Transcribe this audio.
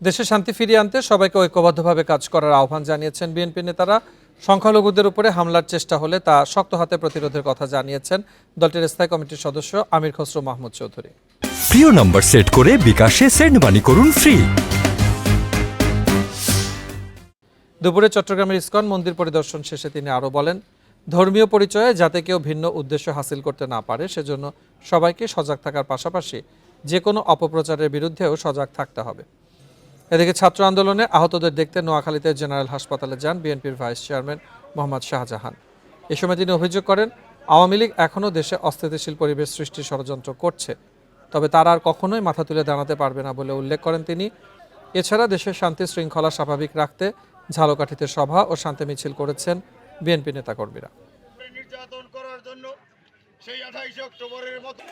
দেশে শান্তি ফিরিয়ে আনতে সবাইকে ঐক্যবদ্ধভাবে কাজ করার আহ্বান জানিয়েছেন বিএনপি নেতারা। সংখ্যালঘুদের উপরে হামলার চেষ্টা হলে তা শক্ত হাতে প্রতিরোধের কথা জানিয়েছেন দলটির স্থায়ী কমিটির সদস্য আমির খসরু মাহমুদ চৌধুরী। প্রিয় নম্বর সেট করে বিকাশে সেন্ড মানি করুন ফ্রি। দুপুরে চট্টগ্রামের ইসকন মন্দির পরিদর্শন শেষে তিনি আরও বলেন, ধর্মীয় পরিচয়ে যাতে কেউ ভিন্ন উদ্দেশ্য হাসিল করতে না পারে সেজন্য সবাইকে সজাগ থাকার পাশাপাশি যে কোনো অপপ্রচারের বিরুদ্ধেও সজাগ থাকতে হবে। এদিকে ছাত্র আন্দোলনে আহতদের দেখতে নোয়াখালীতে জেনারেল হাসপাতালে যান বিএনপির ভাইস চেয়ারম্যান মোহাম্মদ শাহজাহান। এ সময় তিনি অভিযোগ করেন, আওয়ামী লীগ এখনও দেশে অস্থিতিশীল পরিবেশ সৃষ্টির ষড়যন্ত্র করছে, তবে তারা আর কখনোই মাথা তুলে দাঁড়াতে পারবে না বলে উল্লেখ করেন তিনি। এছাড়া দেশের শান্তি শৃঙ্খলা স্বাভাবিক রাখতে ঝালকাঠিতে সভা ও শান্তি মিছিল করেছেন বিএনপি নেতাকর্মীরা। নির্যাতন করার জন্য সেই 28 অক্টোবরের মতো